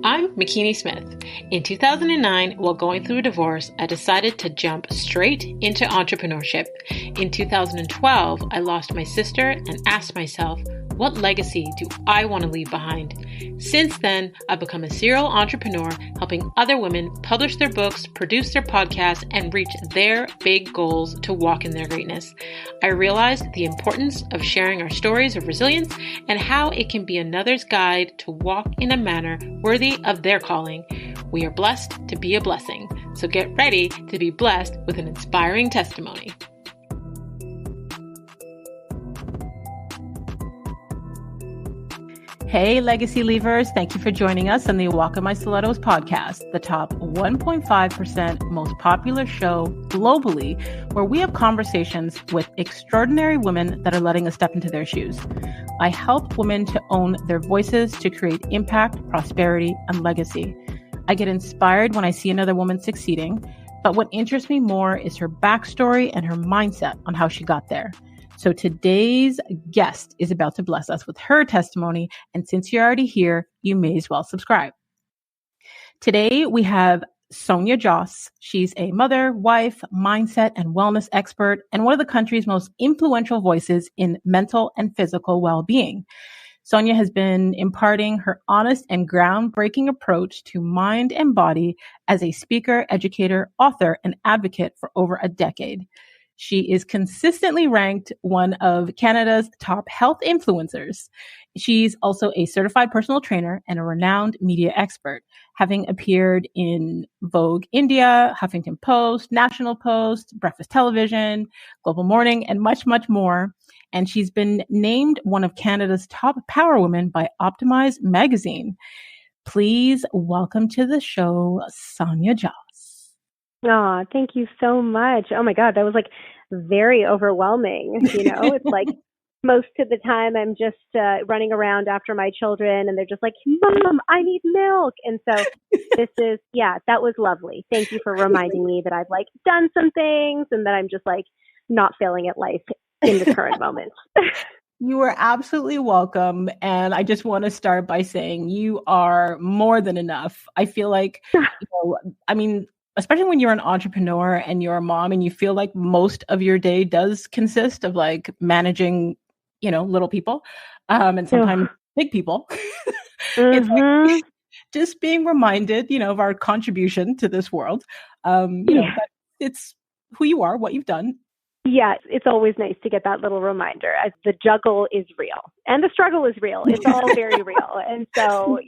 I'm McKinney Smith. In 2009, while going through a divorce, I decided to jump straight into entrepreneurship. In 2012, I lost my sister and asked myself, what legacy do I want to leave behind? Since then, I've become a serial entrepreneur, helping other women publish their books, produce their podcasts, and reach their big goals to walk in their greatness. I realized the importance of sharing our stories of resilience and how it can be another's guide to walk in a manner worthy of their calling. We are blessed to be a blessing, so get ready to be blessed with an inspiring testimony. Hey, Legacy Leavers. Thank you for joining us on the VOGUE Stilettos podcast, the top 1.5% most popular show globally, where we have conversations with extraordinary women that are letting us step into their shoes. I help women to own their voices to create impact, prosperity, and legacy. I get inspired when I see another woman succeeding, but what interests me more is her backstory and her mindset on how she got there. So today's guest is about to bless us with her testimony. And since you're already here, you may as well subscribe. Today we have Sonia Jhas. She's a mother, wife, mindset, and wellness expert, and one of the country's most influential voices in mental and physical well-being. Sonia has been imparting her honest and groundbreaking approach to mind and body as a speaker, educator, author, and advocate for over a decade. She is consistently ranked one of Canada's top health influencers. She's also a certified personal trainer and a renowned media expert, having appeared in VOGUE India, Huffington Post, National Post, Breakfast Television, Global Morning, and much, much more. And she's been named one of Canada's top power women by OptiMYz magazine. Please welcome to the show, Sonia Jhas. Oh, thank you so much. Oh my God, that was like very overwhelming. It's like most of the time I'm just running around after my children and they're just like, Mom, I need milk. And so that was lovely. Thank you for reminding me that I've like done some things and that I'm just like not failing at life in the current moment. You are absolutely welcome. And I just want to start by saying you are more than enough. I feel like, especially when you're an entrepreneur and you're a mom and you feel like most of your day does consist of like managing, little people, and sometimes big people. It's like just being reminded, of our contribution to this world. That it's who you are, what you've done. Yeah, it's always nice to get that little reminder as the juggle is real and the struggle is real. It's all very real. And so,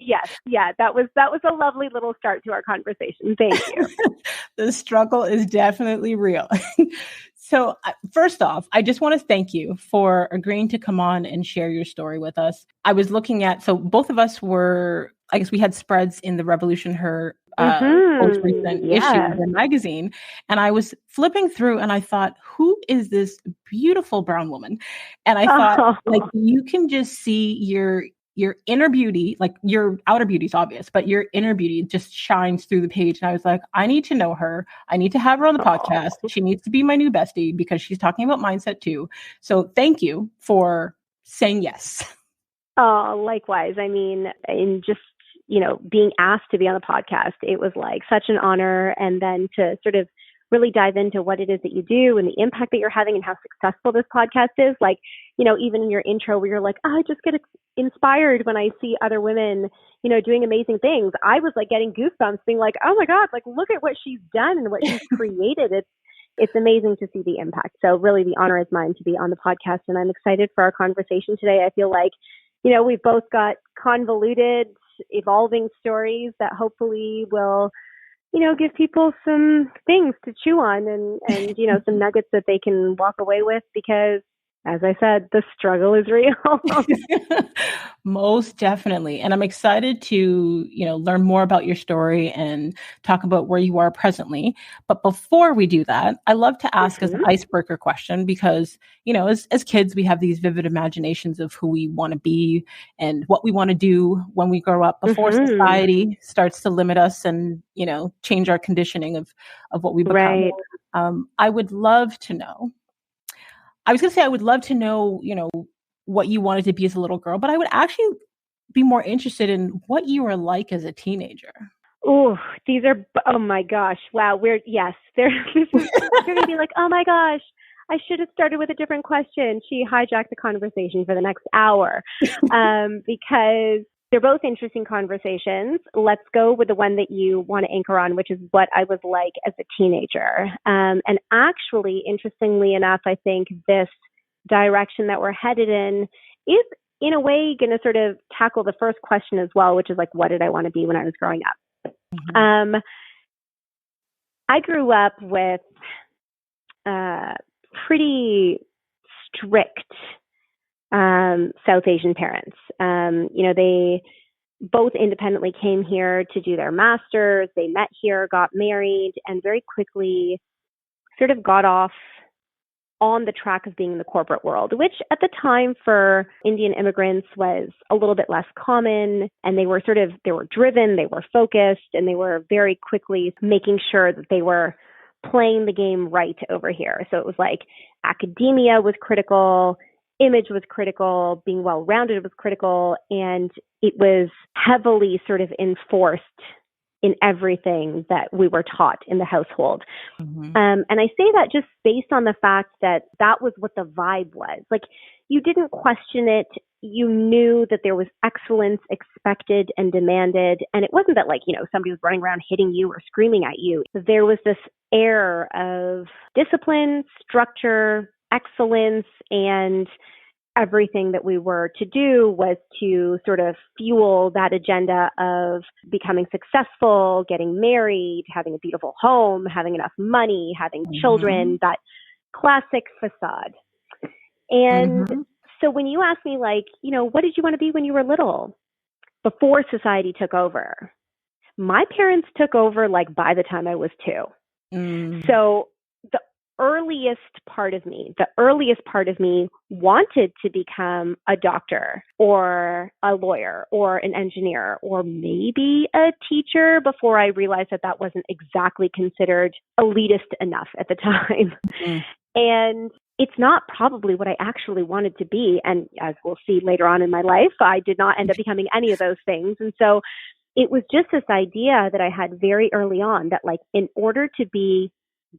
that was a lovely little start to our conversation. Thank you. The struggle is definitely real. So first off, I just want to thank you for agreeing to come on and share your story with us. I was looking at, so both of us were, I guess we had spreads in the Revolution Her most recent issue of the magazine. And I was flipping through and I thought, who is this beautiful brown woman? And I thought, like, you can just see your inner beauty, like your outer beauty is obvious, but your inner beauty just shines through the page. And I was like, I need to know her. I need to have her on the podcast. She needs to be my new bestie because she's talking about mindset too. So thank you for saying yes. Oh, likewise. I mean, in just, being asked to be on the podcast, it was like such an honor. And then to sort of really dive into what it is that you do and the impact that you're having and how successful this podcast is. Like, even in your intro where you're like, I just get inspired when I see other women, doing amazing things. I was like getting goosebumps being like, oh my God, like look at what she's done and what she's created. It's amazing to see the impact. So really the honor is mine to be on the podcast. And I'm excited for our conversation today. I feel like, we've both got convoluted, evolving stories that hopefully will, give people some things to chew on and some nuggets that they can walk away with because, as I said, the struggle is real. Most definitely. And I'm excited to, learn more about your story and talk about where you are presently. But before we do that, I love to ask as an icebreaker question because, as kids, we have these vivid imaginations of who we want to be and what we want to do when we grow up before society starts to limit us and, change our conditioning of what we become. Right. I would love to know. I was going to say, I would love to know, what you wanted to be as a little girl, but I would actually be more interested in what you were like as a teenager. Oh, oh my gosh. Wow. You're going to be like, oh my gosh, I should have started with a different question. She hijacked the conversation for the next hour because they're both interesting conversations. Let's go with the one that you want to anchor on, which is what I was like as a teenager. And actually, interestingly enough, I think this direction that we're headed in is in a way going to sort of tackle the first question as well, which is like, what did I want to be when I was growing up? Mm-hmm. I grew up with pretty strict South Asian parents. They both independently came here to do their masters. They met here, got married, and very quickly sort of got off on the track of being in the corporate world, which at the time for Indian immigrants was a little bit less common. And they were driven, they were focused, and they were very quickly making sure that they were playing the game right over here. So it was like academia was critical, image was critical, being well-rounded was critical, and it was heavily sort of enforced in everything that we were taught in the household. Mm-hmm. And I say that just based on the fact that that was what the vibe was. Like, you didn't question it. You knew that there was excellence expected and demanded. And it wasn't that somebody was running around hitting you or screaming at you. There was this air of discipline, structure, excellence, and everything that we were to do was to sort of fuel that agenda of becoming successful, getting married, having a beautiful home, having enough money, having children, that classic facade. And so when you ask me, what did you want to be when you were little before society took over? My parents took over by the time I was 2. So the earliest part of me wanted to become a doctor or a lawyer or an engineer or maybe a teacher before I realized that that wasn't exactly considered elitist enough at the time. And it's not probably what I actually wanted to be. And as we'll see later on in my life, I did not end up becoming any of those things. And so it was just this idea that I had very early on that in order to be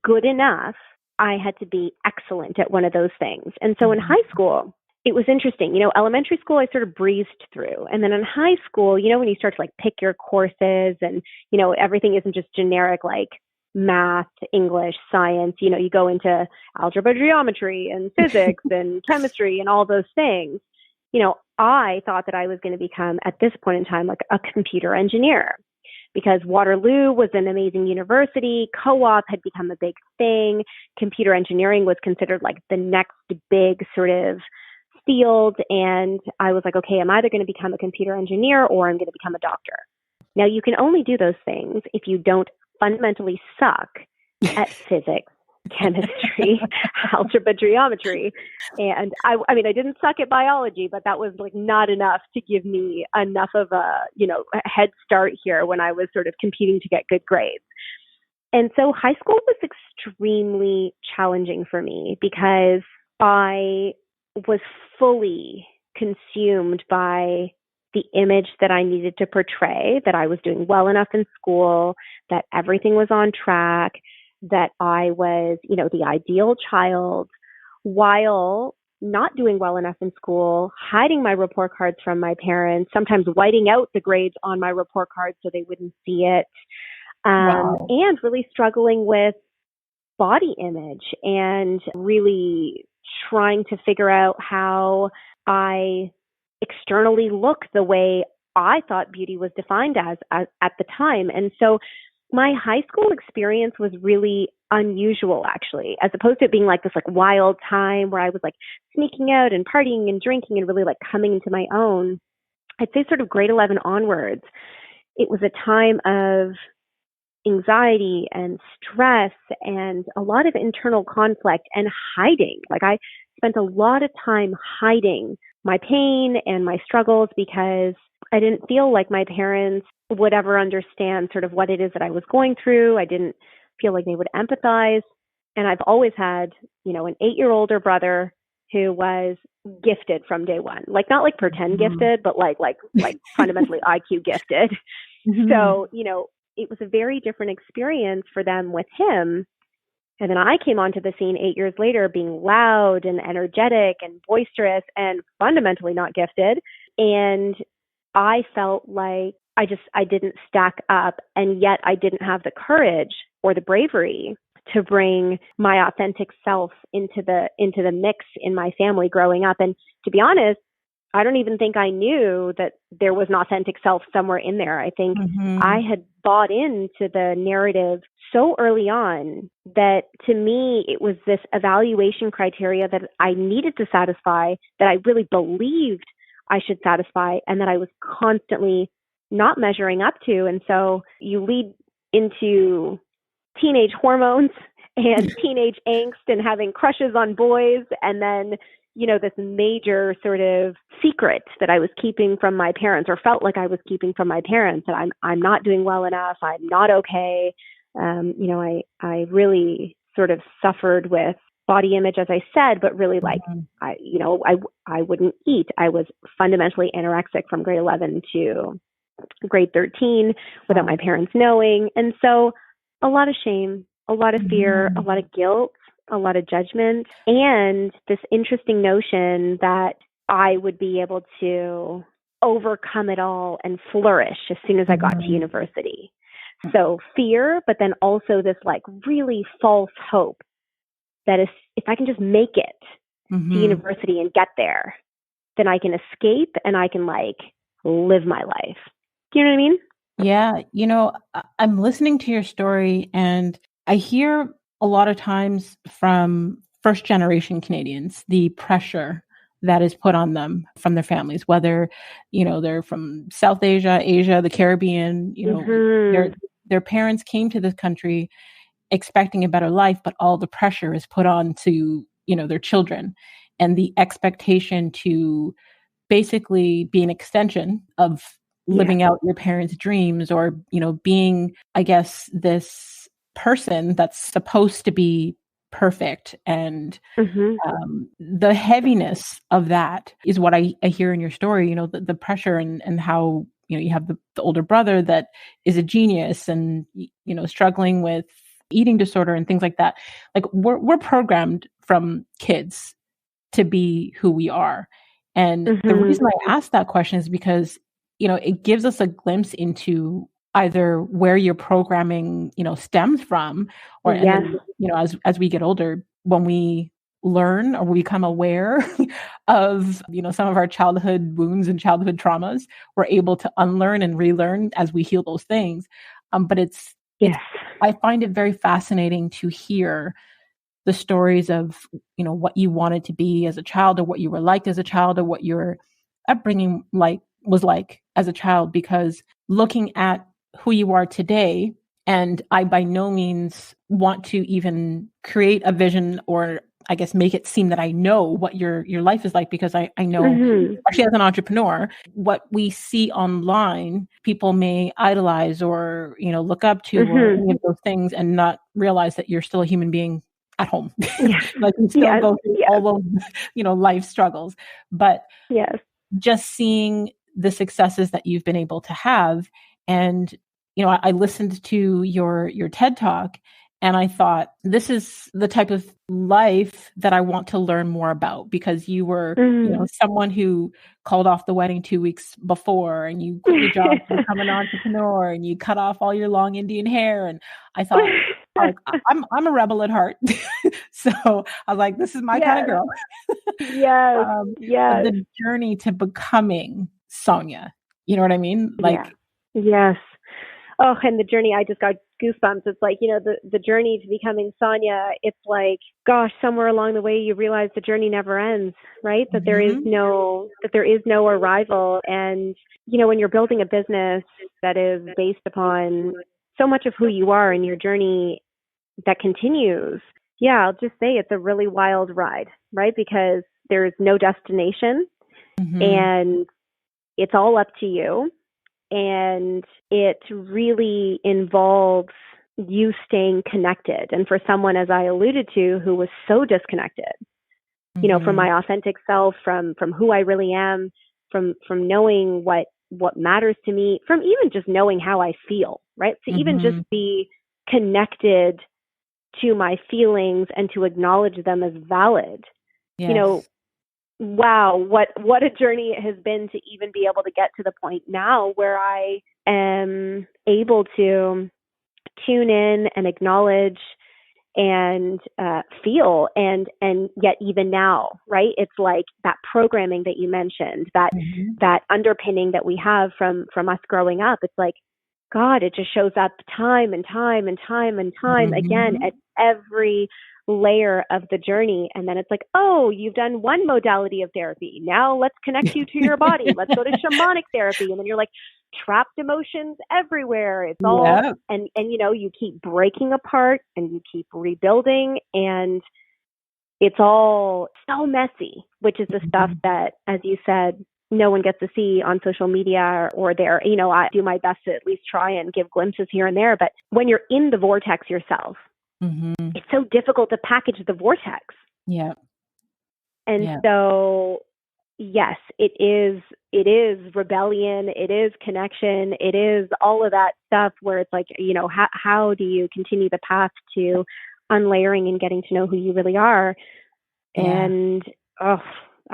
good enough, I had to be excellent at one of those things. And so in high school, it was interesting. Elementary school, I sort of breezed through. And then in high school, when you start to pick your courses and, everything isn't just generic math, English, science, you go into algebra, geometry, and physics and chemistry and all those things. I thought that I was going to become, at this point in time, a computer engineer. Because Waterloo was an amazing university, co-op had become a big thing, computer engineering was considered the next big sort of field, and I was like, okay, I'm either going to become a computer engineer or I'm going to become a doctor. Now, you can only do those things if you don't fundamentally suck at physics, chemistry, algebra, geometry. And I didn't suck at biology, but that was not enough to give me enough of a head start here when I was sort of competing to get good grades. And so high school was extremely challenging for me because I was fully consumed by the image that I needed to portray, that I was doing well enough in school, that everything was on track, that I was, the ideal child, while not doing well enough in school, hiding my report cards from my parents, sometimes whiting out the grades on my report cards so they wouldn't see it, and really struggling with body image and really trying to figure out how I externally look the way I thought beauty was defined as at the time. And so my high school experience was really unusual, actually, as opposed to it being this wild time where I was sneaking out and partying and drinking and really coming into my own. I'd say sort of grade 11 onwards, it was a time of anxiety and stress and a lot of internal conflict and hiding. I spent a lot of time hiding my pain and my struggles because I didn't feel like my parents would ever understand sort of what it is that I was going through. I didn't feel like they would empathize. And I've always had, an 8-year older brother who was gifted from day one. Like, not like pretend gifted, but like fundamentally IQ gifted. So, it was a very different experience for them with him. And then I came onto the scene 8 years later being loud and energetic and boisterous and fundamentally not gifted. And I felt like I didn't stack up, and yet I didn't have the courage or the bravery to bring my authentic self into the mix in my family growing up. And to be honest, I don't even think I knew that there was an authentic self somewhere in there. I think I had bought into the narrative so early on that to me, it was this evaluation criteria that I needed to satisfy, that I really believed I should satisfy, and that I was constantly not measuring up to. And so you lead into teenage hormones and teenage angst and having crushes on boys, and then this major sort of secret that I was keeping from my parents, or felt like I was keeping from my parents, that I'm not doing well enough, I'm not okay. I really sort of suffered with body image, as I said, but really I wouldn't eat. I was fundamentally anorexic from grade 11 to grade 13 without my parents knowing. And so a lot of shame, a lot of fear, a lot of guilt, a lot of judgment, and this interesting notion that I would be able to overcome it all and flourish as soon as I got to university. So fear, but then also this like really false hope that if I can just make it to university and get there, then I can escape and I can like live my life. Do you know what I mean? Yeah. I'm listening to your story, and I hear a lot of times from first generation Canadians, the pressure that is put on them from their families, whether, they're from South Asia, the Caribbean, their parents came to this country expecting a better life, but all the pressure is put on to, their children, and the expectation to basically be an extension of living out your parents' dreams, or, being, I guess, this person that's supposed to be perfect. And the heaviness of that is what I hear in your story, the pressure, and how, you have the older brother that is a genius and, struggling with eating disorder and things like that. Like we're programmed from kids to be who we are. And the reason I ask that question is because, it gives us a glimpse into either where your programming, stems from, or, and then, as we get older, when we learn or we become aware of, some of our childhood wounds and childhood traumas, we're able to unlearn and relearn as we heal those things. But I find it very fascinating to hear the stories of, what you wanted to be as a child, or what you were like as a child, or what your upbringing was like as a child, because looking at who you are today, and I by no means want to even create a vision, or I guess make it seem that I know what your life is like, because I know, actually as an entrepreneur, what we see online, people may idolize or, look up to, or any of those things, and not realize that you're still a human being at home. Like you still go through all those, life struggles. But just seeing the successes that you've been able to have. And, I listened to your TED Talk, and I thought, this is the type of life that I want to learn more about, because you were, someone who called off the wedding 2 weeks before, and you quit your job to become an entrepreneur, and you cut off all your long Indian hair. And I thought, I'm a rebel at heart. So I was like, this is my kind of girl. The journey to becoming Sonia, you know what I mean? Yes. Oh, and the journey, I just got goosebumps. It's like, the journey to becoming Sonia, it's like, gosh, somewhere along the way, you realize the journey never ends, right? That there is no arrival. And, when you're building a business that is based upon so much of who you are and your journey that continues, I'll just say it's a really wild ride, right? Because there's no destination and it's all up to you. And it really involves you staying connected. And for someone, as I alluded to, who was so disconnected from my authentic self, from who I really am, from knowing what matters to me, from even just knowing how I feel, right? To even just be connected to my feelings and to acknowledge them as valid. Yes. Wow, what a journey it has been to even be able to get to the point now where I am able to tune in and acknowledge and feel, and yet even now, right? It's like that programming that you mentioned, that underpinning that we have from us growing up. It's like, God, it just shows up time and time and time and time again at every layer of the journey. And then it's like, oh, you've done one modality of therapy. Now let's connect you to your body. Let's go to shamanic therapy. And then you're like, trapped emotions everywhere. It's all, and you keep breaking apart and you keep rebuilding, and it's all so messy, which is the stuff that, as you said, no one gets to see on social media or there. I do my best to at least try and give glimpses here and there. But when you're in the vortex yourself, it's so difficult to package the vortex. Yeah. And so, yes, it is rebellion. It is connection. It is all of that stuff where it's like, how do you continue the path to unlayering and getting to know who you really are? Yeah. And,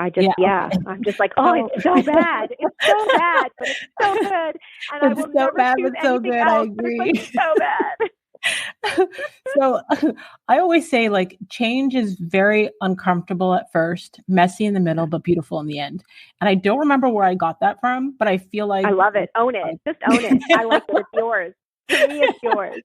I'm just like, it's so bad. It's so bad, but it's so good. And I will never choose anything else. I agree. It's like so bad. So I always say, like, change is very uncomfortable at first, messy in the middle, but beautiful in the end. And I don't remember where I got that from, but I feel like I love it. Own it. Just own it. I like that it's yours. To me, it's yours.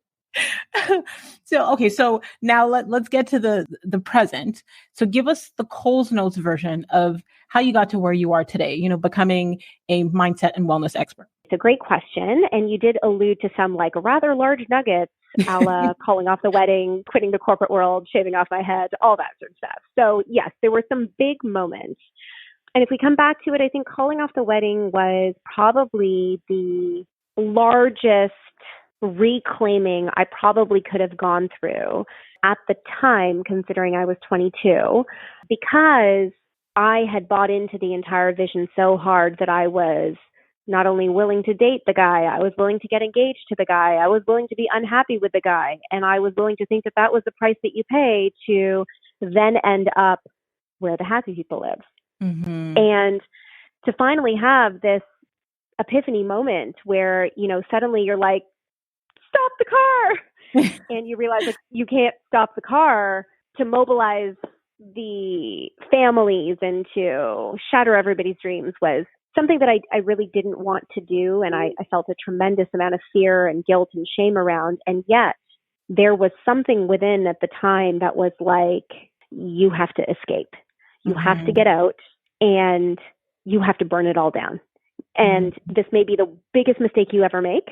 So now let's get to the present. So give us the Coles Notes version of how you got to where you are today, becoming a mindset and wellness expert. It's a great question. And you did allude to some like rather large nuggets, a la calling off the wedding, quitting the corporate world, shaving off my head, all that sort of stuff. So yes, there were some big moments. And if we come back to it, I think calling off the wedding was probably the largest reclaiming I probably could have gone through at the time, considering I was 22, because I had bought into the entire vision so hard that I was not only willing to date the guy, I was willing to get engaged to the guy, I was willing to be unhappy with the guy, and I was willing to think that that was the price that you pay to then end up where the happy people live. And to finally have this epiphany moment where, suddenly you're like, stop the car. And you realize like you can't stop the car to mobilize the families and to shatter everybody's dreams was something that I really didn't want to do. And I felt a tremendous amount of fear and guilt and shame around. And yet there was something within at the time that was like, you have to escape. You have to get out and you have to burn it all down. And this may be the biggest mistake you ever make,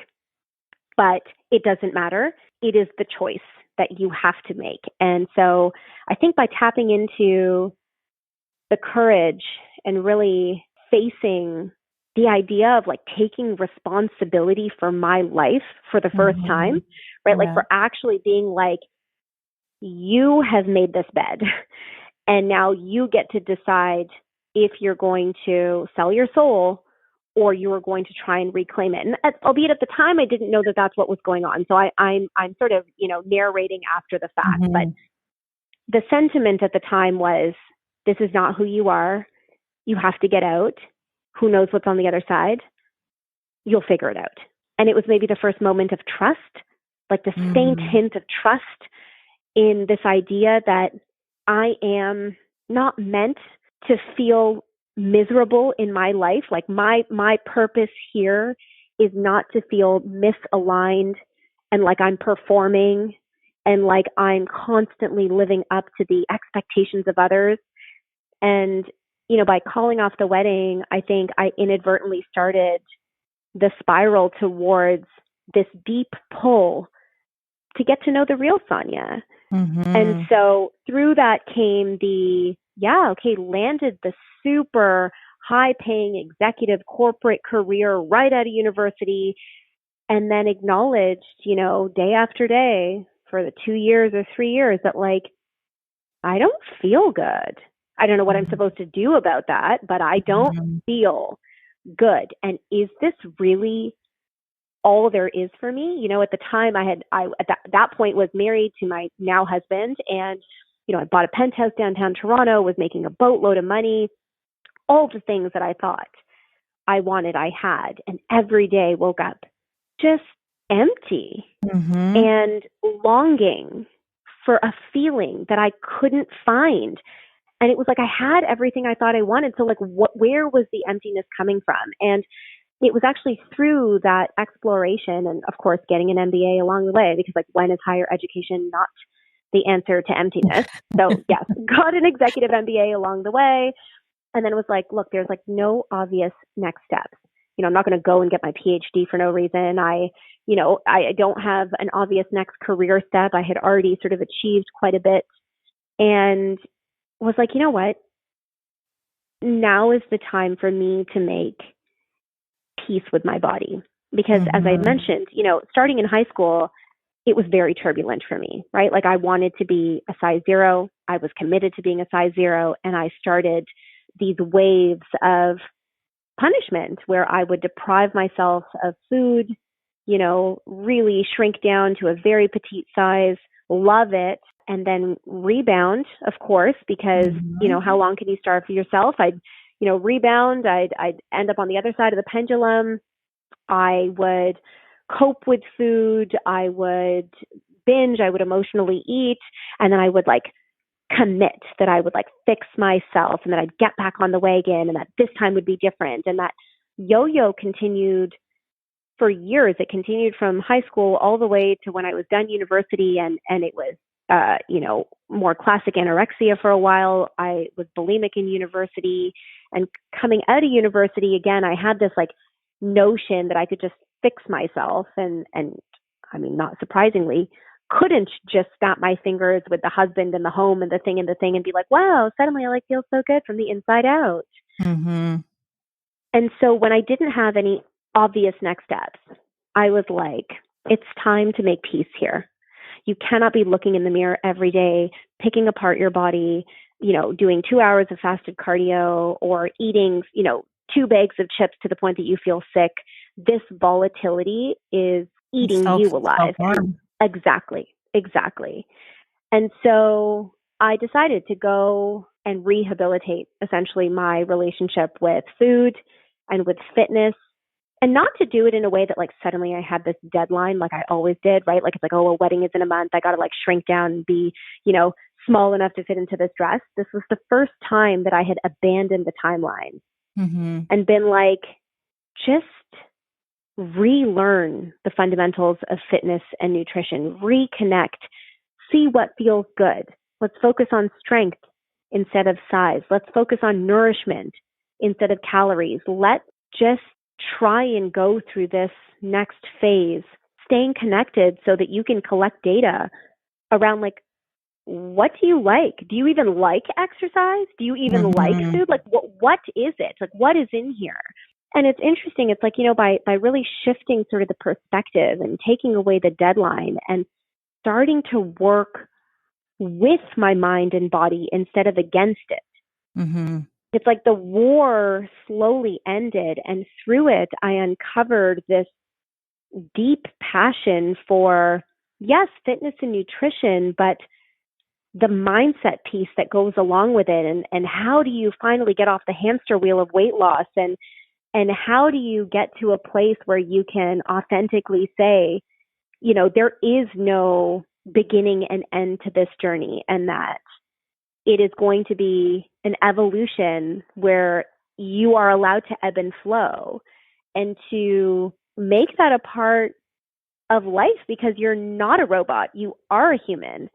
but it doesn't matter. It is the choice that you have to make. And so I think by tapping into the courage and really facing the idea of like taking responsibility for my life for the first time, right? Like for actually being like, you have made this bed and now you get to decide if you're going to sell your soul or you were going to try and reclaim it. And albeit at the time, I didn't know that that's what was going on. So I'm sort of, narrating after the fact. But the sentiment at the time was, this is not who you are. You have to get out. Who knows what's on the other side? You'll figure it out. And it was maybe the first moment of trust, like the faint hint of trust in this idea that I am not meant to feel miserable in my life. Like my purpose here is not to feel misaligned and like I'm performing and like I'm constantly living up to the expectations of others. And, by calling off the wedding, I think I inadvertently started the spiral towards this deep pull to get to know the real Sonia. And so through that came landed the super high paying executive corporate career right out of university, and then acknowledged, day after day for the 2 years or 3 years that like, I don't feel good. I don't know what I'm supposed to do about that, but I don't feel good. And is this really all there is for me? You know, at the time I at that point was married to my now husband, and, you know, I bought a penthouse downtown Toronto, was making a boatload of money, all the things that I thought I wanted, I had. And every day woke up just empty and longing for a feeling that I couldn't find. And it was like I had everything I thought I wanted. So like, where was the emptiness coming from? And it was actually through that exploration and, of course, getting an MBA along the way, because like, when is higher education not the answer to emptiness? So yes, got an executive MBA along the way. And then it was like, look, there's like no obvious next steps. You know, I'm not going to go and get my PhD for no reason. I don't have an obvious next career step. I had already sort of achieved quite a bit, and was like, you know what? Now is the time for me to make peace with my body. Because as I mentioned, you know, starting in high school, it was very turbulent for me, right? Like, I wanted to be a size 0. I was committed to being a size 0. And I started these waves of punishment where I would deprive myself of food, you know, really shrink down to a very petite size, love it, and then rebound, of course, because, you know, how long can you starve for yourself? I'd, you know, rebound. I'd end up on the other side of the pendulum. I would cope with food. I would binge. I would emotionally eat. And then I would like commit that I would like fix myself, and that I'd get back on the wagon, and that this time would be different. And that yo-yo continued for years. It continued from high school all the way to when I was done university, and it was you know, more classic anorexia for a while. I was bulimic in university, and coming out of university again, I had this like notion that I could just fix myself, and I mean, not surprisingly, couldn't just snap my fingers with the husband and the home and the thing and be like, wow, suddenly I like feel so good from the inside out. And so when I didn't have any obvious next steps, I was like, it's time to make peace here. You cannot be looking in the mirror every day, picking apart your body, you know, doing 2 hours of fasted cardio, or eating, you know, 2 bags of chips to the point that you feel sick. This volatility is eating you alive. Exactly. And so I decided to go and rehabilitate essentially my relationship with food and with fitness, and not to do it in a way that like suddenly I had this deadline like I always did, right? Like, it's like, oh, a wedding is in a month. I got to like shrink down and be, you know, small enough to fit into this dress. This was the first time that I had abandoned the timeline and been like, just relearn the fundamentals of fitness and nutrition, reconnect, see what feels good. Let's focus on strength instead of size. Let's focus on nourishment instead of calories. Let's just try and go through this next phase, staying connected so that you can collect data around like, what do you like? Do you even like exercise? Do you even like food? Like, what is it? Like, what is in here? And it's interesting. It's like, you know, by really shifting sort of the perspective and taking away the deadline and starting to work with my mind and body instead of against it. It's like the war slowly ended, and through it, I uncovered this deep passion for, yes, fitness and nutrition, but the mindset piece that goes along with it. And how do you finally get off the hamster wheel of weight loss? And how do you get to a place where you can authentically say, you know, there is no beginning and end to this journey, and that it is going to be an evolution where you are allowed to ebb and flow, and to make that a part of life, because you're not a robot, you are a human.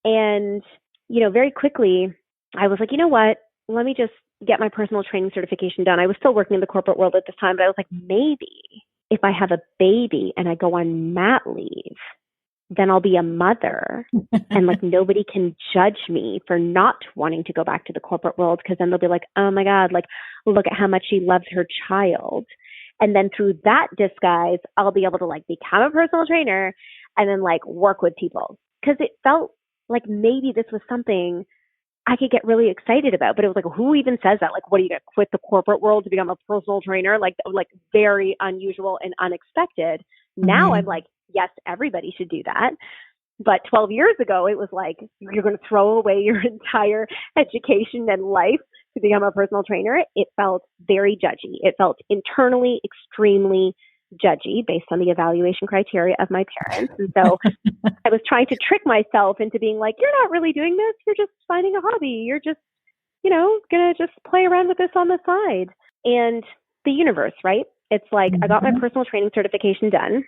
And, you know, very quickly, I was like, you know what, let me just get my personal training certification done. I was still working in the corporate world at this time, but I was like, maybe if I have a baby and I go on mat leave, then I'll be a mother and like nobody can judge me for not wanting to go back to the corporate world, because then they'll be like, oh my God, like, look at how much she loves her child. And then through that disguise, I'll be able to like become a personal trainer and then like work with people. Because it felt like maybe this was something I could get really excited about. But it was like, who even says that? Like, what are you going to quit the corporate world to become a personal trainer? Like very unusual and unexpected. Now I'm like, yes, everybody should do that. But 12 years ago, it was like, you're going to throw away your entire education and life to become a personal trainer. It felt very judgy. It felt internally extremely judgy based on the evaluation criteria of my parents. And so I was trying to trick myself into being like, you're not really doing this. You're just finding a hobby. You're just, going to just play around with this on the side. And the universe, right? It's like, I got my personal training certification done.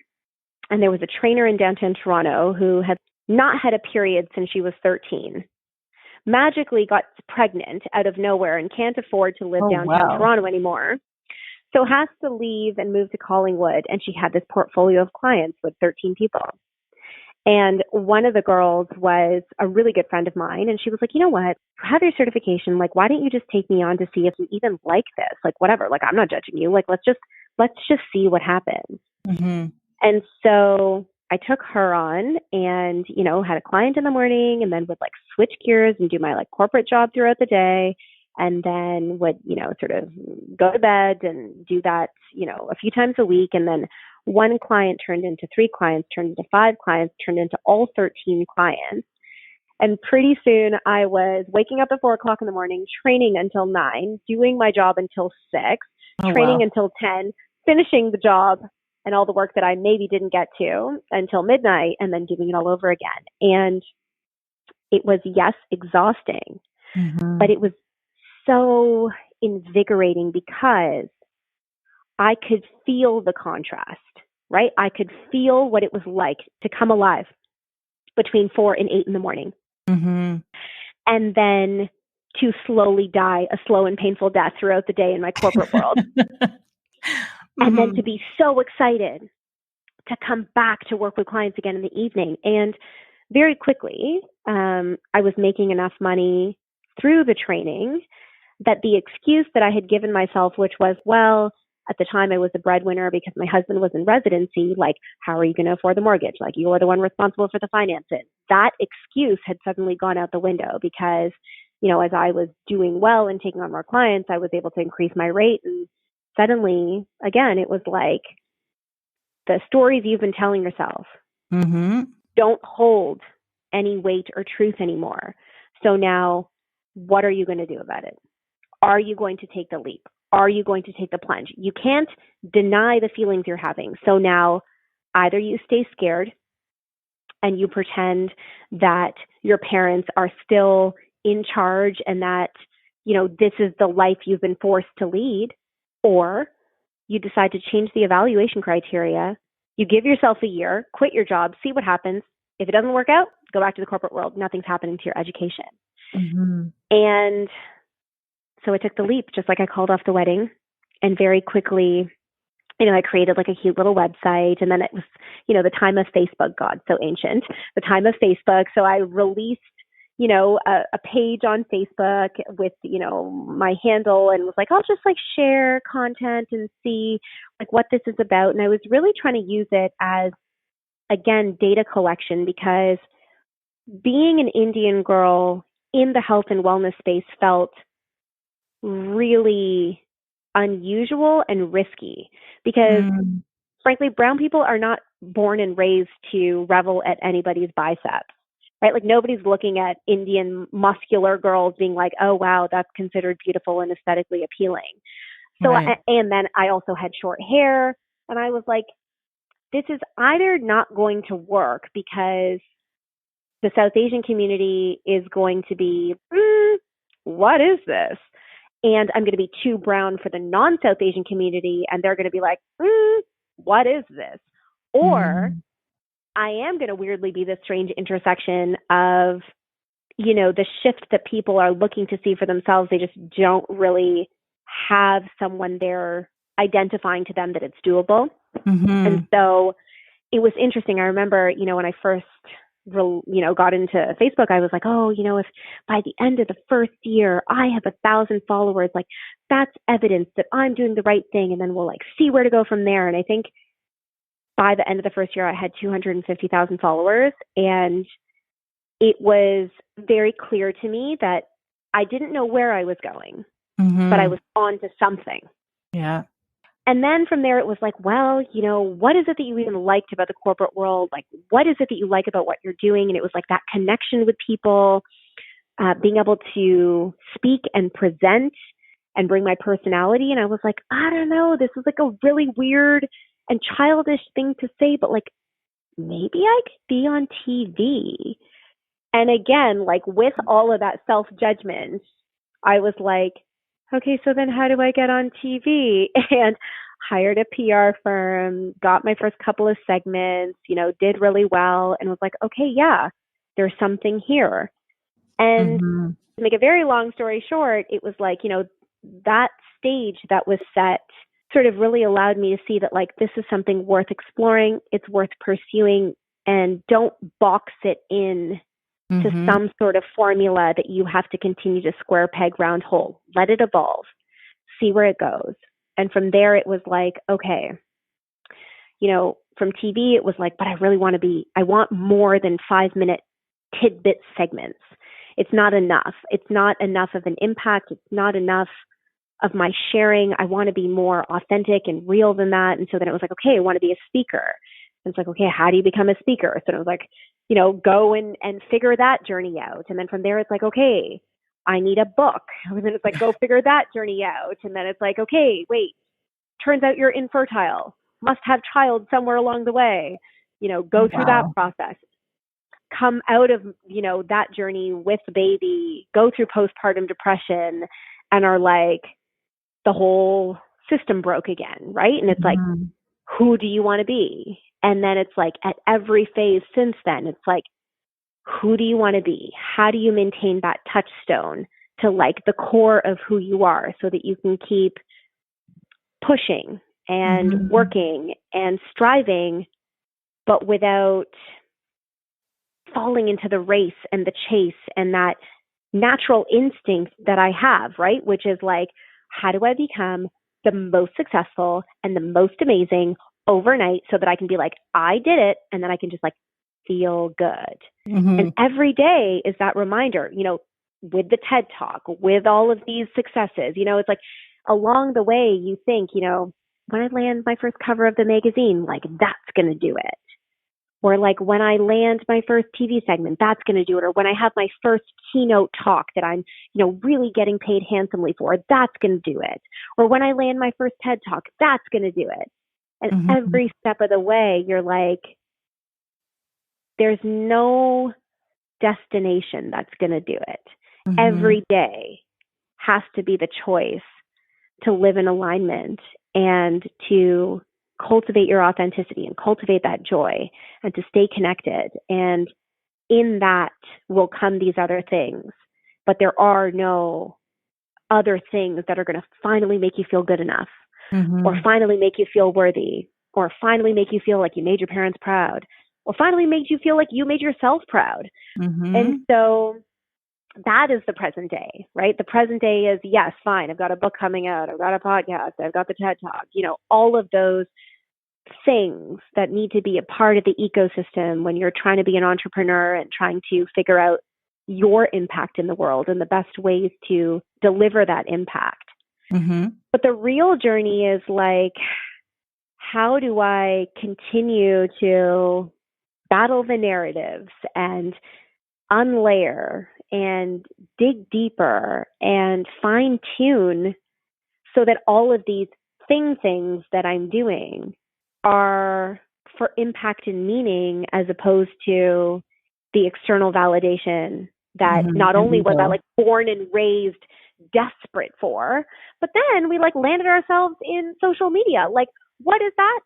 And there was a trainer in downtown Toronto who had not had a period since she was 13, magically got pregnant out of nowhere and can't afford to live downtown Toronto anymore. So has to leave and move to Collingwood. And she had this portfolio of clients with 13 people. And one of the girls was a really good friend of mine. And she was like, you know what, have your certification. Like, why don't you just take me on to see if you even like this? Like, whatever, like, I'm not judging you. Like, let's just see what happens. And so I took her on and, had a client in the morning and then would like switch gears and do my like corporate job throughout the day. And then would, sort of go to bed and do that, a few times a week. And then one client turned into 3 clients, turned into 5 clients, turned into all 13 clients. And pretty soon I was waking up at 4:00 in the morning, training until 9, doing my job until 6, training until 10, finishing the job and all the work that I maybe didn't get to until midnight, and then doing it all over again. And it was, yes, exhausting, but it was so invigorating because I could feel the contrast, right? I could feel what it was like to come alive between 4 and 8 in the morning. And then to slowly die a slow and painful death throughout the day in my corporate world. And then to be so excited to come back to work with clients again in the evening. And very quickly, I was making enough money through the training that the excuse that I had given myself, which was, well, at the time I was a breadwinner because my husband was in residency, like, how are you going to afford the mortgage? Like, you are the one responsible for the finances. That excuse had suddenly gone out the window because, as I was doing well and taking on more clients, I was able to increase my rate. And suddenly, again, it was like the stories you've been telling yourself don't hold any weight or truth anymore. So now, what are you going to do about it? Are you going to take the leap? Are you going to take the plunge? You can't deny the feelings you're having. So now either you stay scared and you pretend that your parents are still in charge and that, this is the life you've been forced to lead, or you decide to change the evaluation criteria. You give yourself a year, quit your job, see what happens. If it doesn't work out, go back to the corporate world. Nothing's happening to your education. And so I took the leap, just like I called off the wedding. And very quickly, I created like a cute little website. And then it was, the time of Facebook, God, so ancient, the time of Facebook. So I released, a page on Facebook with, my handle, and was like, I'll just like share content and see like what this is about. And I was really trying to use it as, again, data collection, because being an Indian girl in the health and wellness space felt really unusual and risky because frankly, brown people are not born and raised to revel at anybody's biceps, right? Like nobody's looking at Indian muscular girls being like, oh, wow, that's considered beautiful and aesthetically appealing. So, and then I also had short hair, and I was like, this is either not going to work because the South Asian community is going to be, what is this? And I'm going to be too brown for the non-South Asian community, and they're going to be like, what is this? Or I am going to weirdly be this strange intersection of, the shift that people are looking to see for themselves. They just don't really have someone there identifying to them that it's doable. And so it was interesting. I remember, when I first got into Facebook, I was like, oh, if by the end of the first year I have 1,000 followers, like that's evidence that I'm doing the right thing. And then we'll like see where to go from there. And I think by the end of the first year, I had 250,000 followers. And it was very clear to me that I didn't know where I was going, Mm-hmm. but I was on to something. Yeah. And then from there, it was like, well, what is it that you even liked about the corporate world? Like, what is it that you like about what you're doing? And it was like that connection with people, being able to speak and present and bring my personality. And I was like, I don't know, this is like a really weird and childish thing to say, but like, maybe I could be on TV. And again, like with all of that self-judgment, I was like, okay, so then how do I get on TV? And hired a PR firm, got my first couple of segments, did really well, and was like, okay, yeah, there's something here. And Mm-hmm. to make a very long story short, it was like, that stage that was set sort of really allowed me to see that like this is something worth exploring, it's worth pursuing, and don't box it in to some sort of formula that you have to continue to square peg round hole. Let it evolve, see where it goes. And from there it was like, okay, from TV it was like, but I really I want more than 5-minute tidbit segments. It's not enough. It's not enough of an impact. It's not enough of my sharing. I want to be more authentic and real than that. And so then it was like, okay, I want to be a speaker. And it's like, okay, how do you become a speaker? So it was like, go and figure that journey out. And then from there, it's like, okay, I need a book. And then it's like, go figure that journey out. And then it's like, okay, wait, turns out you're infertile, must have child somewhere along the way, go through that process, come out of, that journey with the baby, go through postpartum depression, and are like, the whole system broke again, right? And it's like, who do you want to be? And then it's like at every phase since then, it's like, who do you want to be? How do you maintain that touchstone to like the core of who you are so that you can keep pushing and working and striving, but without falling into the race and the chase and that natural instinct that I have, right? Which is like, how do I become the most successful and the most amazing overnight so that I can be like, I did it, and then I can just like feel good. And every day is that reminder, with the TED Talk, with all of these successes, it's like along the way you think, when I land my first cover of the magazine, like that's going to do it. Or like when I land my first TV segment, that's going to do it. Or when I have my first keynote talk that I'm, really getting paid handsomely for, that's going to do it. Or when I land my first TED Talk, that's going to do it. And every step of the way, you're like, there's no destination that's going to do it. Every day has to be the choice to live in alignment and to cultivate your authenticity and cultivate that joy and to stay connected. And in that will come these other things. But there are no other things that are going to finally make you feel good enough or finally make you feel worthy or finally make you feel like you made your parents proud or finally made you feel like you made yourself proud. And so that is the present day, right? The present day is, yes, fine, I've got a book coming out, I've got a podcast, I've got the TED Talk, all of those things that need to be a part of the ecosystem when you're trying to be an entrepreneur and trying to figure out your impact in the world and the best ways to deliver that impact. But the real journey is like, how do I continue to battle the narratives and unlayer and dig deeper and fine tune so that all of these things that I'm doing are for impact and meaning as opposed to the external validation that not only was I like born and raised desperate for, but then we like landed ourselves in social media. Like, what is that?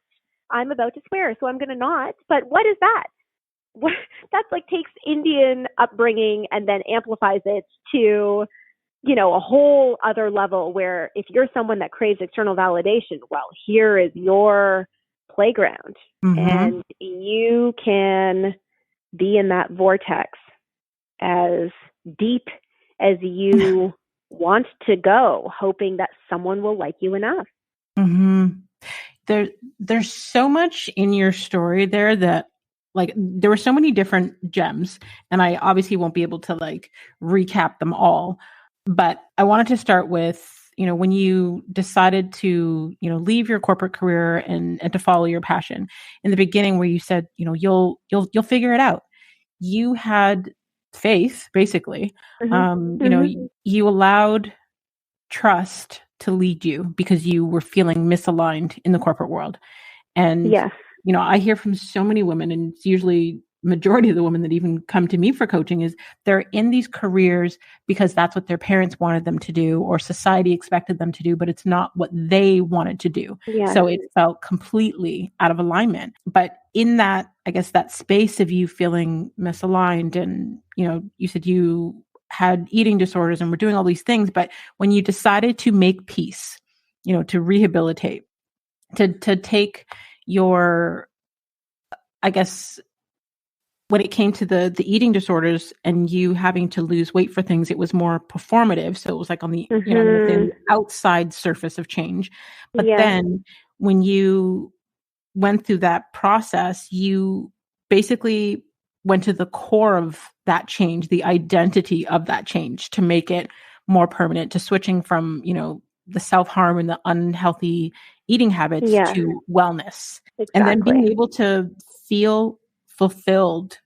I'm about to swear, so I'm going to not. But what is that? What, that's like takes Indian upbringing and then amplifies it to, a whole other level where if you're someone that craves external validation, well, here is your playground and you can be in that vortex as deep as you want to go, hoping that someone will like you enough. There's so much in your story there that like there were so many different gems, and I obviously won't be able to like recap them all. But I wanted to start with, when you decided to, leave your corporate career and to follow your passion in the beginning, where you said, you'll figure it out. You had faith, basically. You allowed trust to lead you because you were feeling misaligned in the corporate world. And, Yes. I hear from so many women, and it's usually majority of the women that even come to me for coaching, is they're in these careers because that's what their parents wanted them to do or society expected them to do, but it's not what they wanted to do. Yes. So it felt completely out of alignment. But in that, I guess, that space of you feeling misaligned, and, you said you had eating disorders and were doing all these things, but when you decided to make peace, to rehabilitate, to take your, I guess, when it came to the eating disorders and you having to lose weight for things, it was more performative. So it was like on the, the outside surface of change. But then when you went through that process, you basically went to the core of that change, the identity of that change, to make it more permanent, to switching from, the self-harm and the unhealthy eating habits to wellness. Exactly. And then being able to feel fulfilled,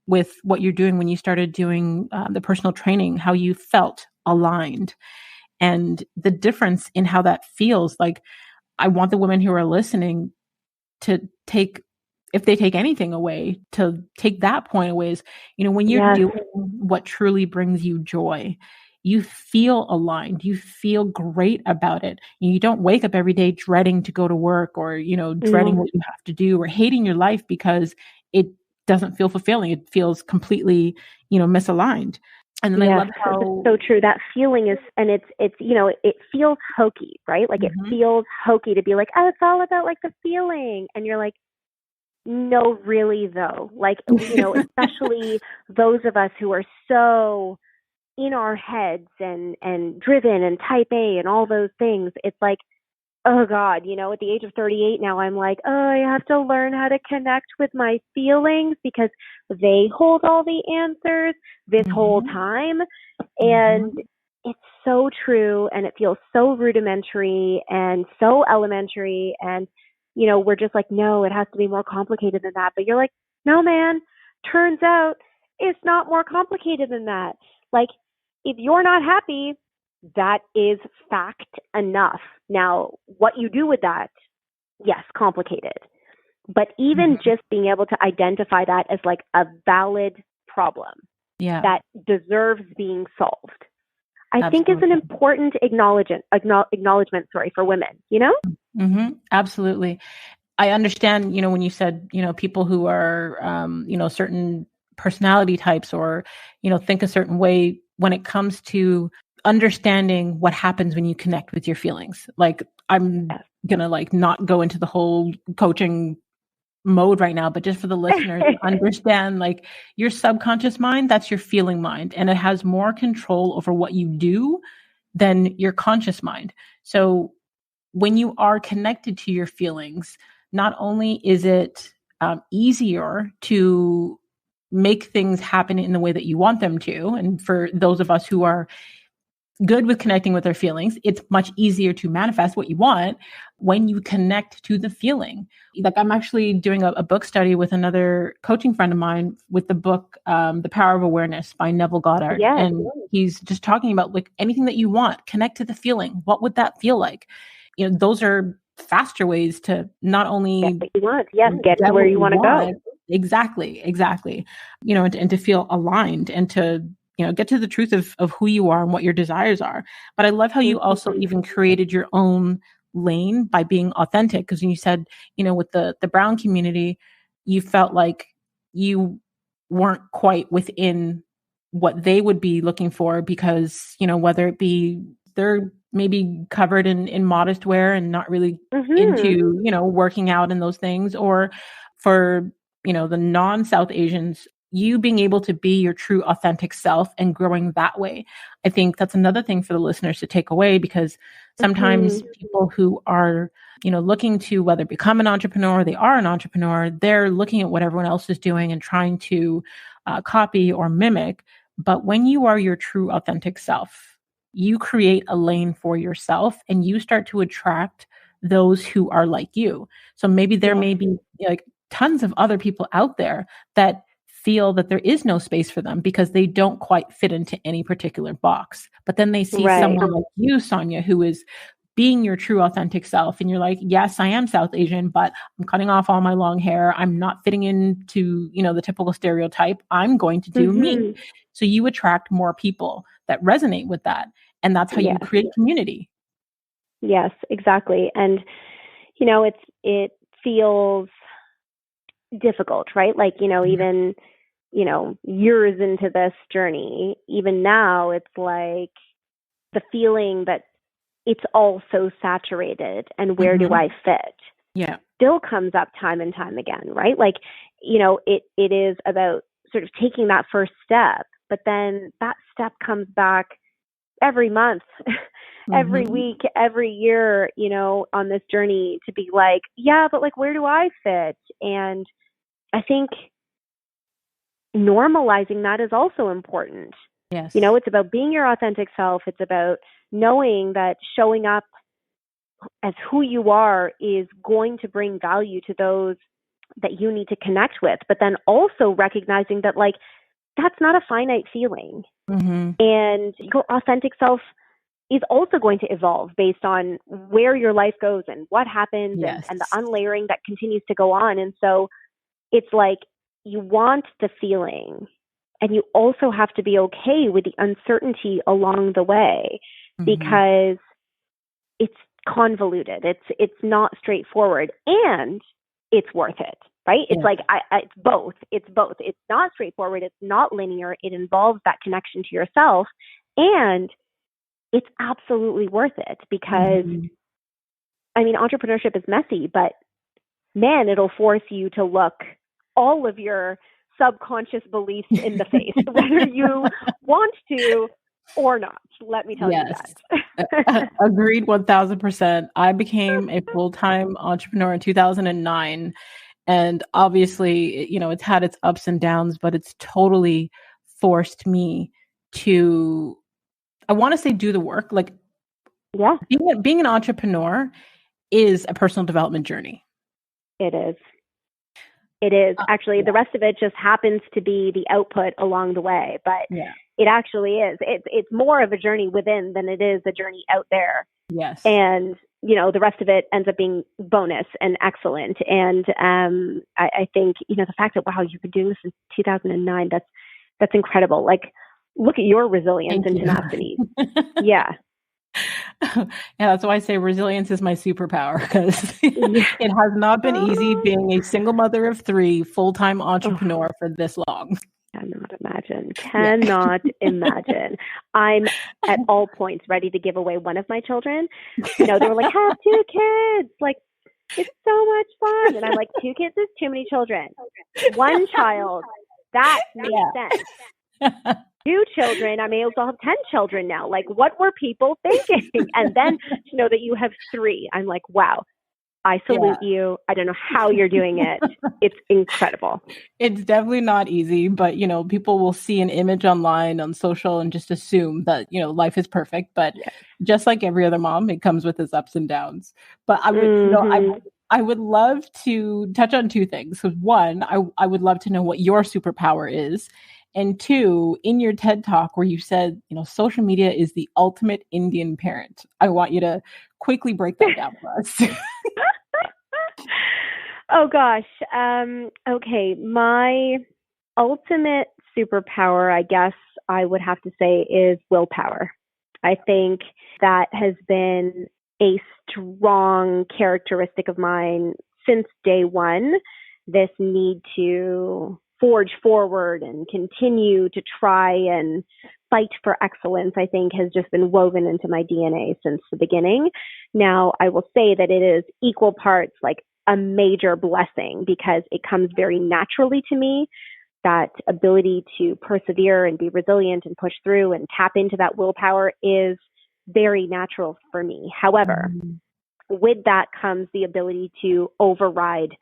with what you're doing when you started doing the personal training, how you felt aligned, and the difference in how that feels. Like, I want the women who are listening to take, if they take anything away, to take that point away is, when you're doing what truly brings you joy, you feel aligned, you feel great about it. And you don't wake up every day dreading to go to work, or, dreading what you have to do, or hating your life because it doesn't feel fulfilling. It feels completely, misaligned. And then I love how so true. That feeling is, and it's, it feels hokey, right? Like it feels hokey to be like, oh, it's all about like the feeling. And you're like, no, really though. Like, especially those of us who are so in our heads and driven and type A and all those things. It's like, oh God, at the age of 38 now, I'm like, oh, I have to learn how to connect with my feelings because they hold all the answers this whole time. And it's so true. And it feels so rudimentary and so elementary. And, we're just like, no, it has to be more complicated than that. But you're like, no, man, turns out it's not more complicated than that. Like, if you're not happy, that is fact enough. Now, what you do with that, yes, complicated. But even just being able to identify that as like a valid problem that deserves being solved, I think is an important acknowledgement, for women, Absolutely. I understand, when you said, people who are, certain personality types, or, think a certain way when it comes to understanding what happens when you connect with your feelings. Like, I'm going to not go into the whole coaching mode right now, but just for the listeners to understand, like, your subconscious mind, that's your feeling mind, and it has more control over what you do than your conscious mind. So when you are connected to your feelings, not only is it easier to make things happen in the way that you want them to, and for those of us who are good with connecting with our feelings, it's much easier to manifest what you want when you connect to the feeling. Like, I'm actually doing a book study with another coaching friend of mine with the book, The Power of Awareness by Neville Goddard. And he's just talking about, like, anything that you want, connect to the feeling. What would that feel like? Those are faster ways to not only get what you want, get to where you want to go. Exactly. And to feel aligned, and to, get to the truth of who you are and what your desires are. But I love how you also even created your own lane by being authentic. Because when you said, with the brown community, you felt like you weren't quite within what they would be looking for, because, whether it be they're maybe covered in modest wear and not really into, working out and those things, or for, the non-South Asians, you being able to be your true authentic self and growing that way. I think that's another thing for the listeners to take away, because sometimes people who are, looking to whether become an entrepreneur, or they are an entrepreneur, they're looking at what everyone else is doing and trying to copy or mimic. But when you are your true authentic self, you create a lane for yourself and you start to attract those who are like you. So maybe there may be like tons of other people out there that feel that there is no space for them because they don't quite fit into any particular box. But then they see someone like you, Sonia, who is being your true authentic self. And you're like, yes, I am South Asian, but I'm cutting off all my long hair. I'm not fitting into, the typical stereotype. I'm going to do me. So you attract more people that resonate with that. And that's how you create community. Yes, exactly. And, it feels difficult, right? Like, even, years into this journey, even now, it's like the feeling that it's all so saturated and where do I fit? Yeah. Still comes up time and time again, right? Like, it is about sort of taking that first step, but then that step comes back every month, every week, every year, on this journey to be like, yeah, but like, where do I fit? And I think normalizing that is also important. Yes. It's about being your authentic self. It's about knowing that showing up as who you are is going to bring value to those that you need to connect with, but then also recognizing that like, that's not a finite feeling. And your authentic self is also going to evolve based on where your life goes and what happens and the unlayering that continues to go on. And so it's like you want the feeling and you also have to be okay with the uncertainty along the way because it's convoluted. It's not straightforward and it's worth it, right? It's like, it's both. It's both. It's not straightforward. It's not linear. It involves that connection to yourself and it's absolutely worth it because, I mean, entrepreneurship is messy, but man, it'll force you to look all of your subconscious beliefs in the face, whether you want to or not. Let me tell you that. Agreed 1000%. I became a full-time entrepreneur in 2009. And obviously, it's had its ups and downs, but it's totally forced me to, I want to say, do the work. Like, being an entrepreneur is a personal development journey. It is. It is. Actually, the rest of it just happens to be the output along the way. But it actually is. It's more of a journey within than it is a journey out there. Yes. And, the rest of it ends up being bonus and excellent. And I think, the fact that, wow, you've been doing this since 2009, that's incredible. Like, look at your resilience and tenacity. Yeah, that's why I say resilience is my superpower because it has not been easy being a single mother of 3, full-time entrepreneur for this long. Cannot imagine. I'm at all points ready to give away one of my children. They were like, have 2 kids. Like, it's so much fun. And I'm like, 2 kids is too many children. 1 child, that makes sense. 2 children, I may as well have 10 children now. Like, what were people thinking? And then to know that you have 3, I'm like, wow, I salute you. I don't know how you're doing it. It's incredible. It's definitely not easy, but, people will see an image online on social and just assume that, life is perfect. But just like every other mom, it comes with its ups and downs. But I would, I would love to touch on 2 things. So 1, I would love to know what your superpower is. And 2, in your TED Talk where you said, social media is the ultimate Indian parent. I want you to quickly break that down for us. Oh gosh. Okay. My ultimate superpower, I guess I would have to say, is willpower. I think that has been a strong characteristic of mine since day one. This need to forge forward and continue to try and fight for excellence, I think, has just been woven into my DNA since the beginning. Now, I will say that it is equal parts like a major blessing because it comes very naturally to me. That ability to persevere and be resilient and push through and tap into that willpower is very natural for me. However, with that comes the ability to override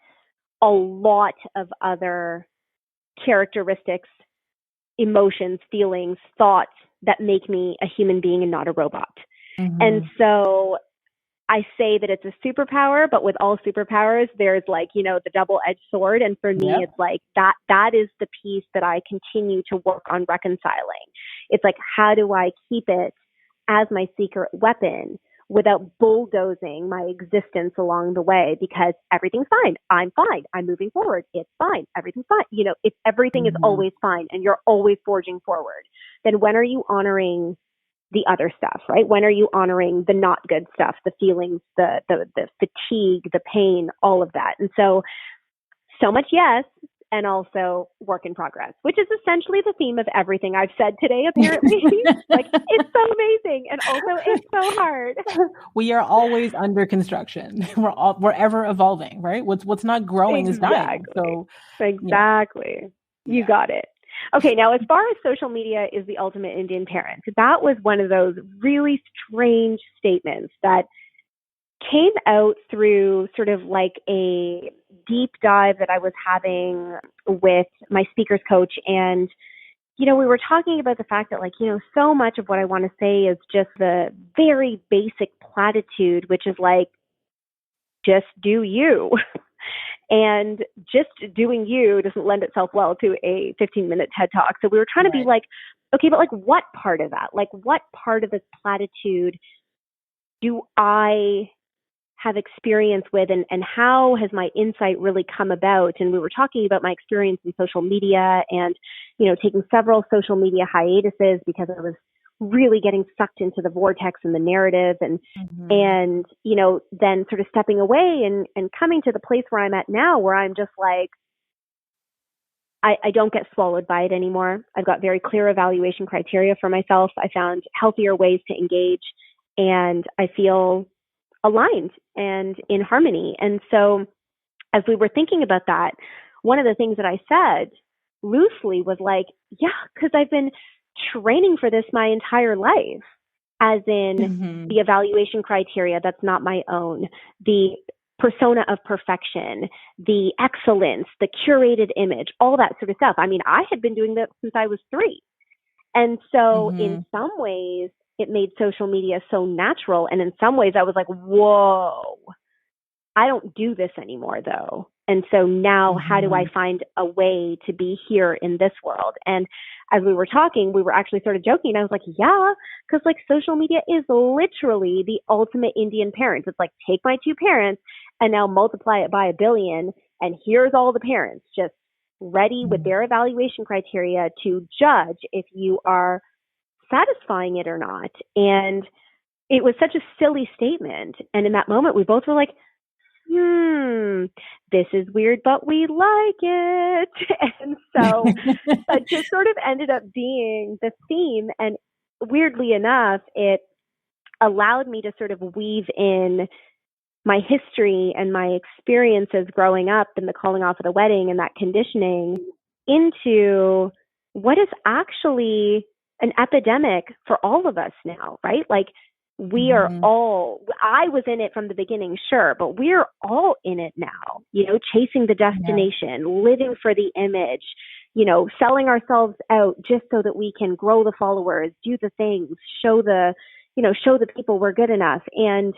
a lot of other characteristics, emotions, feelings, thoughts, that make me a human being and not a robot. Mm-hmm. And so I say that it's a superpower, but with all superpowers, there's like, the double-edged sword. And for me, It's like that is the piece that I continue to work on reconciling. It's like, how do I keep it as my secret weapon without bulldozing my existence along the way? Because everything's fine. I'm fine. I'm moving forward. It's fine. Everything's fine. If everything is always fine and you're always forging forward, then when are you honoring the other stuff, right? When are you honoring the not good stuff, the feelings, the fatigue, the pain, all of that? And so much yes, and also work in progress, which is essentially the theme of everything I've said today, apparently. Like, it's so amazing. And also it's so hard. We are always under construction. We're ever evolving, right? What's not growing is dying. So exactly. You got it. Okay, now as far as social media is the ultimate Indian parent, that was one of those really strange statements that came out through sort of like a deep dive that I was having with my speakers coach. And, we were talking about the fact that so much of what I want to say is just the very basic platitude, which is like, just do you. And just doing you doesn't lend itself well to a 15-minute TED Talk. So we were trying to be like, okay, but what part of that? What part of this platitude do I have experience with, and how has my insight really come about? And we were talking about my experience in social media and, taking several social media hiatuses because I was really getting sucked into the vortex and the narrative and then sort of stepping away and coming to the place where I'm at now, where I'm just like, I don't get swallowed by it anymore. I've got very clear evaluation criteria for myself. I found healthier ways to engage, and I feel aligned and in harmony. And so as we were thinking about that, one of the things that I said loosely was like, yeah, because I've been training for this my entire life, as in the evaluation criteria that's not my own, the persona of perfection, the excellence, the curated image, all that sort of stuff. I mean, I had been doing that since I was 3. And so in some ways, it made social media so natural. And in some ways, I was like, whoa, I don't do this anymore, though. And so now how do I find a way to be here in this world? And as we were talking, we were actually sort of joking. I was like, yeah, because social media is literally the ultimate Indian parent. It's like, take my 2 parents and now multiply it by 1 billion. And here's all the parents just ready with their evaluation criteria to judge if you are satisfying it or not. And it was such a silly statement. And in that moment, we both were like, this is weird, but we like it. And so that just sort of ended up being the theme. And weirdly enough, it allowed me to sort of weave in my history and my experiences growing up and the calling off of the wedding and that conditioning into what is actually an epidemic for all of us now, right? We are all, I was in it from the beginning, sure, but we're all in it now, chasing the destination, living for the image, selling ourselves out just so that we can grow the followers, do the things, show the people we're good enough. And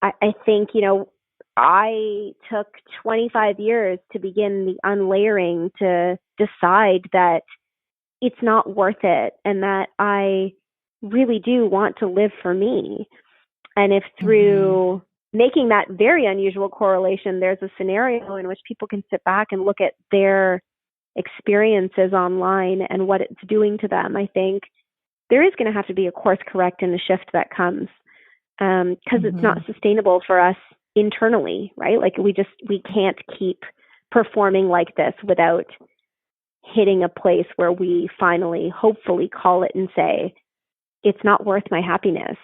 I think, I took 25 years to begin the unlayering to decide that it's not worth it and that I really do want to live for me. And if through making that very unusual correlation, there's a scenario in which people can sit back and look at their experiences online and what it's doing to them, I think there is going to have to be a course correct and a shift that comes because it's not sustainable for us internally, right? We can't keep performing like this without hitting a place where we finally, hopefully, call it and say, it's not worth my happiness.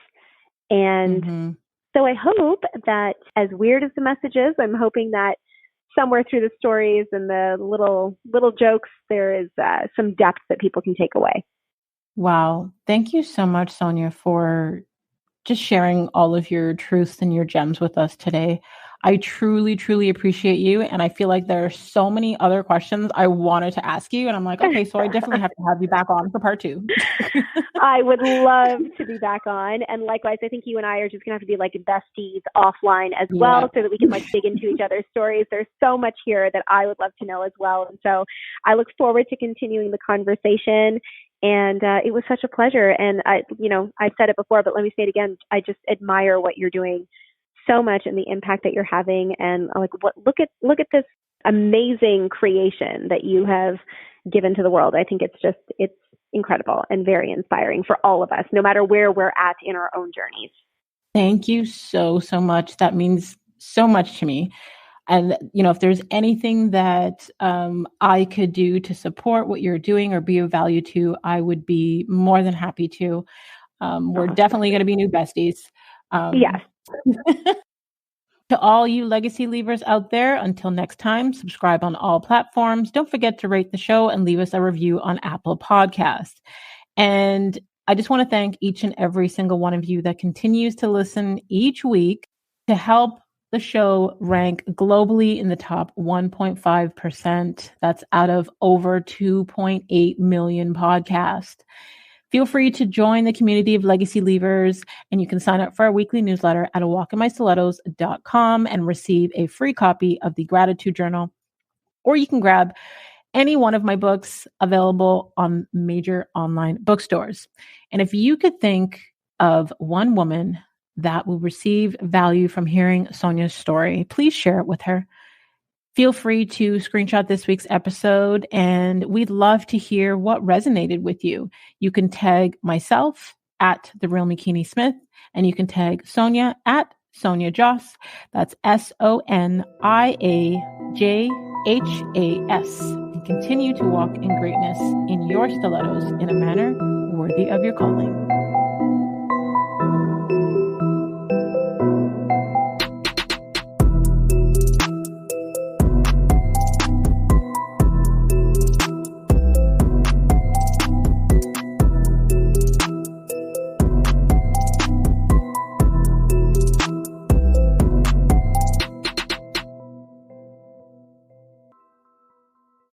And so I hope that, as weird as the message is, I'm hoping that somewhere through the stories and the little jokes, there is some depth that people can take away. Wow. Thank you so much, Sonia, for just sharing all of your truths and your gems with us today. I truly, truly appreciate you. And I feel like there are so many other questions I wanted to ask you. And I'm like, okay, so I definitely have to have you back on for part 2. I would love to be back on. And likewise, I think you and I are just going to have to be like besties offline as well, so that we can like dig into each other's stories. There's so much here that I would love to know as well. And so I look forward to continuing the conversation. And it was such a pleasure. And I've said it before, but let me say it again. I just admire what you're doing so much and the impact that you're having. And like, look at this amazing creation that you have given to the world. I think it's incredible and very inspiring for all of us, no matter where we're at in our own journeys. Thank you so, so much. That means so much to me. And, if there's anything that I could do to support what you're doing or be of value to, I would be more than happy to. We're definitely going to be new besties. Yes. To all you legacy leavers out there, until next time, subscribe on all platforms. Don't forget to rate the show and leave us a review on Apple Podcasts. And I just want to thank each and every single one of you that continues to listen each week to help the show rank globally in the top 1.5%. That's out of over 2.8 million podcasts. Feel free to join the community of legacy leavers, and you can sign up for our weekly newsletter at walkinmystilettos.com and receive a free copy of the gratitude journal. Or you can grab any one of my books available on major online bookstores. And if you could think of one woman that will receive value from hearing Sonia's story, please share it with her. Feel free to screenshot this week's episode, and we'd love to hear what resonated with you. You can tag myself at The Real Mikini Smith, and you can tag Sonia at Sonia Jhas. That's SoniaJhas. And continue to walk in greatness in your stilettos in a manner worthy of your calling.